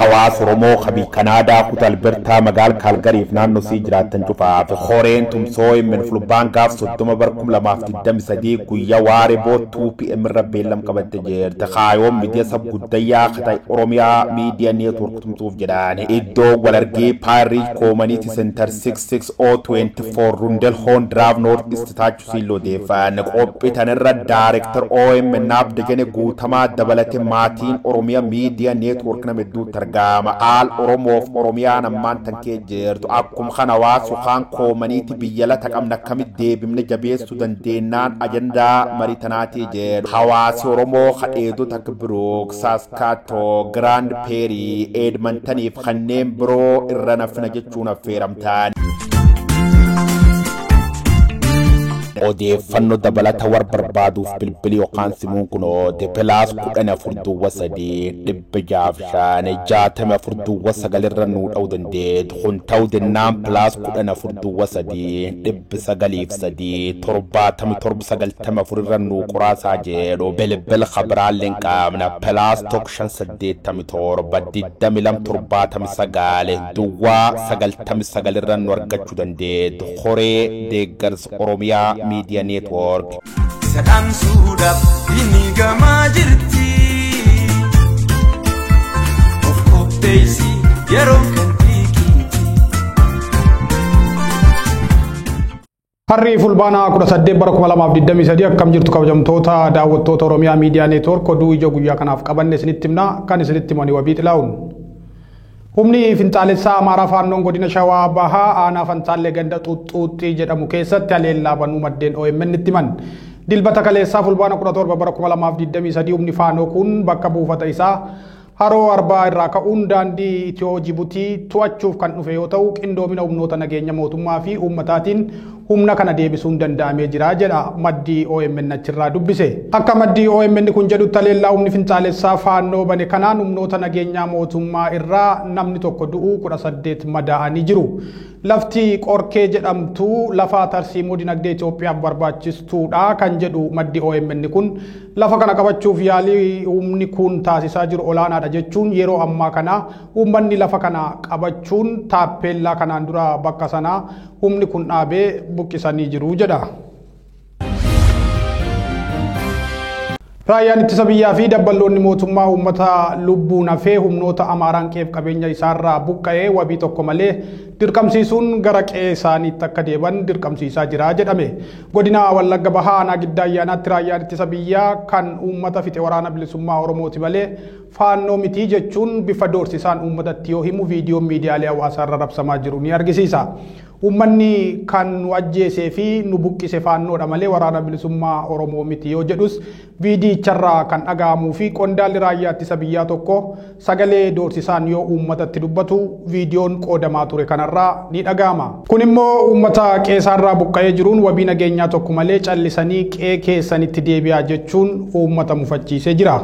hawaas Oromoo kabii Kanaadaa kutaa Albertaa magaal Kaalgariif naannoo sii jiraatan cufaaf horeen tumsoo immin fulbaan gaaf 30 bar 2023 guyyaa waaree boottuu PM irra beellam qabatte jirte kaayoon miidiyaa sab guddayyaa katay Oromiyaa miidiyaa neetwork tumsuuf jedhaan iddoo walargee Paariij Community Center 66024 Rundelhoon Drive North East taachu siiloo deefaan qophiitan irra Director OMN naaf degene guutamaa dabalate maatiin Oromiyaa miidiyaa neetwork nama hedduu targaama al Oromoof Oromiyaan ammaan tankee jirtu akkuma kana waasu kaan koomaniiti biyyala taqamna kamit deebimne jabeessu dandeennaan ajandaa marii tanaatii jedhu hawaasi Oromoo kadheedota akka Brook, Saskaato, Grand Prairie, Edmontoniif kanneen biroo irra nafna jechuun affeeramtaan. odeeffannoo dabalata war barbaaduuf bilbili yookaan simuun kunoo Depelaas 14,665 irra nuu dha'uu dandeetu kun ta'uu dennaan Pelaas 14,393 irra nuu quraasaa jedhu bilbil khabaraaleen qaamna Pelaas 587 duwwaa 99 irra nuu argachuu dandeetu horee deeggarsa Oromiyaa Media Network. Sadam sudah ini gamajirti, of kopteisi yeroo kan tikiti. Harri fulbaana 18 bara 2023 akkam jirtu kabajamtoota daawwattoota Oromiyaa Media Network oduu ijoo guyyaa kanaaf qabanne isinitti himna kan isinitti himani wabii xilaa'uun. Humni Finxaalessaa Amaaraa Faannoon godina Shawaa Bahaa aanaa Fantaallee ganda Xuuxxuuxxii jedhamu keessatti haleellaa banuu maddeen OMN itti himan. Dilbata kaleessaa fulbaana 17 bara 2023 humni Faannoo kun bakka buufata isaa haroo Arbaa irraa ka'uun daandii Itiyoo Jibuutii to'achuuf kan dhufe yoo ta'u qindoomina humnoota nageenya mootummaa fi uummataatiin humna kana deebisuun danda'amee jira jedha maddii OMN achirraa dubbise. Akka maddii OMN kun jedhutti haleellaa humni Finxaalessaa Faannoo bane kanaan humnoota nageenyaa mootummaa irraa namni tokko du'uu 18 madaa'anii jiru. Lafti Qorkee jedhamtu lafa tarsiimoo dinagdee Itoophiyaaf barbaachistuudha kan jedhu maddii OMN kun lafa kana qabachuuf yaalii humni kun taasisaa jiru olaanaadha jechuun yeroo ammaa kana uummanni lafa kana qabachuun taappeellaa kanaan dura bakka sanaa humni kun dhaabee buqqisanii jiru jedha. Raayyaan ittisa biyyaa fi dabballoonni mootummaa uummata lubbuun hafee humnoota Amaaraan qeef qabeenya isaarraa buqqa'ee wabii tokko malee dirqamsiisuun gara qe'ee isaaniitti akka deeban dirqamsiisaa jira jedhame. Godina Wallagga Bahaa aanaa Giddaa Ayyaanaatti raayyaan ittisa biyyaa kan uummata fixe waraana bilisummaa Oromooti malee Faannoo mitii jechuun bifa doorsisaan uummatatti yoo himu viidiyoon miidiyaalee hawaasaa irra rabsamaa jiru ni argisiisa. Uummanni kan nu ajjeesee fi nu buqqise Faannoodha malee waraana bilisummaa Oromoo miti yoo jedhus viidiyicharraa kan dhaga'amuu fi qondaalli raayyaa ittisa biyyaa tokko sagalee doorsisaan yoo uummatatti dubbatu viidiyoon qoodamaa ture kanarraa ni dhaga'ama. Kun immoo uummata qe'eerraa buqqa'ee jiruun wabii nageenyaa tokko malee callisanii qe'ee keessanitti deebi'aa jechuun uummata mufachiisee jira.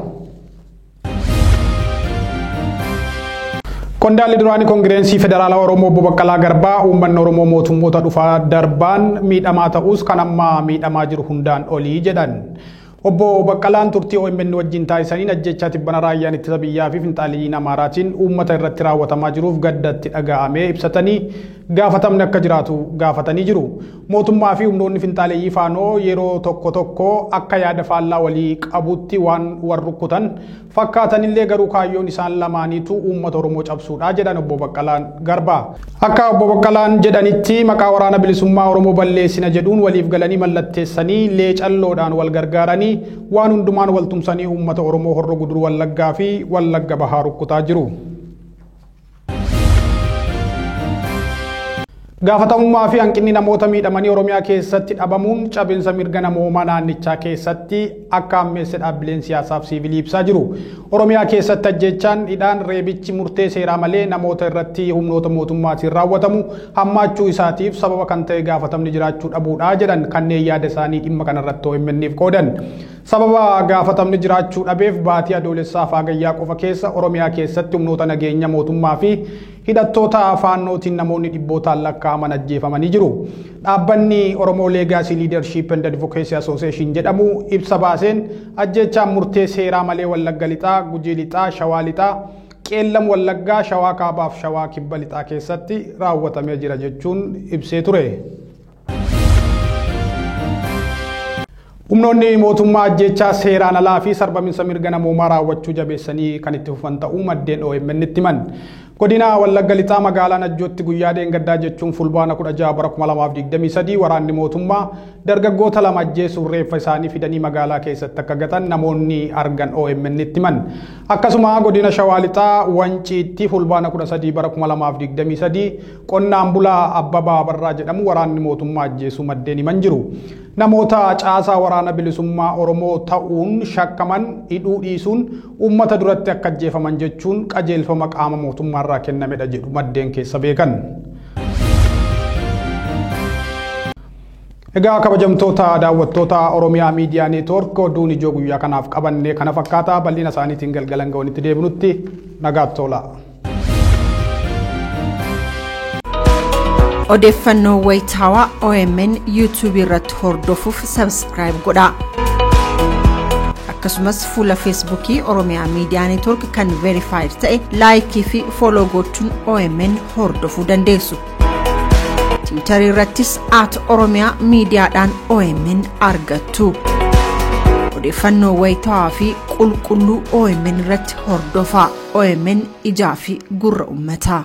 Qondaalli duraanii Koongirensii Federaalaa Oromoo Obbo Baqqalaa Garbaa uummanni Oromoo mootummoota dhufaa darbaan miidhamaa ta'us kan amma miidhamaa jiru hundaan olii jedhan. Obbo Baqqalaan turtii OMN wajjin taasisaniin ajjechaa tibbana raayyaan ittisa biyyaa fi finxaaliyiin Amaaraatiin uummata irratti raawwatamaa jiruuf gaddatti dhaga'amee ibsatanii gaafatamni akka jiraatu gaafatanii jiru. Mootummaa fi humnoonni finxaaliyyii Faannoo yeroo tokko tokko akka yaada faallaa walii qabutti waan warrukkutan fakkaatanillee garuu kaayyoon isaan lamaaniitu uummata Oromoo cabsuudha jedhan Obbo Baqqalaan Garbaa. Akka Obbo Baqqalaan jedhanitti maqaa waraana bilisummaa Oromoo balleessina jedhuun waliif galanii mallatteessanii leecalloodhaan wal gargaaranii waan hundumaan waltumsanii uummata Oromoo Horroo Guduruu Wallaggaa fi Wallagga Bahaa rukkutaa jiru. Gaafatamummaa fi hanqinni namoota miidhamanii Oromiyaa keessatti dhabamuun cabinsa mirga namoomaa naannichaa keessatti akka ammeessa dhaabbileen siyaasaaf siivilii ibsaa jiru. Oromiyaa keessatti ajjechaan hidhaan reebichi murtee seeraa malee namoota irratti humnoota mootummaatiin raawwatamu hammaachuu isaatiif sababa kan ta'e gaafatamni jiraachuu dhabuudha jedhan kanneen yaada isaanii dhimma kanarratti OMN'if qoodan. Sababa gaafatamni jiraachuu dhabeef baatii adoolessaa fi hagayyaa qofa keessa Oromiyaa keessatti humnoota nageenya mootummaa fi hidhattoota Faannootiin namoonni dhibbootaan lakkaa'aman ajjeefamanii jiru. Dhaabbanni Oromoo Legacy Leadership and Advocacy Association jedhamu ibsa baaseen ajjechaan murtee seeraa malee Wallagga Lixaa, Gujii Lixaa, Shawaa Lixaa, qeellam wallaggaa shawaa kaabaaf shawaa kibba lixaa keessatti raawwatamee jira jechuun ibsee ture. Humnoonni mootummaa ajjechaa seeraan alaa fi sarbaminsa mirga namoomaa raawwachuu jabeessanii kan itti fufan ta'uu maddeen OMN itti himan. Godina Wallagga Lixaa magaalaa Najjootti guyyaa dheengaddaa jechuun fulbaana 16 bara 2023 waraanni mootummaa dargaggoota lama ajjeesuun reeffa isaanii fidanii magaalaa keessatti akka gatan namoonni argan OMN itti himan. Akkasuma godina Shawaa Lixaa Wanciitti fulbaana 13 bara 2023 qonnaan bulaa Abbabaa Barraa jedhamu waraanni mootummaa ajjeesuu maddeen himan jiru. Namoota caasaa waraana bilisummaa Oromoo ta'uun shakkaman hidhuu dhiisuun uummata duratti akka ajjeefaman jechuun qajeelfama qaama mootummaarraa kennamedha jedhu maddeen keessa beekan. Egaa kabajamtoota daawwattoota Oromiyaa Miidiyaa Neetwoork oduun ijoo guyyaa kanaaf qabannee kana fakkaata bal'ina isaaniitiin galgalan ga'onitti deebinutti nagaatti tola. Odeeffannoo wayitaawaa OMN YouTube irratti hordofuuf subscribe godha. Akkasumas fuula Facebookii Oromiyaa Miidiyaa Neetwoork kan verified ta'e laayikii fi follow gochuun OMN hordofuu dandeessu. Twitter irrattis @Oromiyaa Miidiyaadhaan OMN argattu. Odeeffannoo wayitaawaa fi qulqulluu OMN irratti hordofaa. OMN ijaa fi gurra uummataa.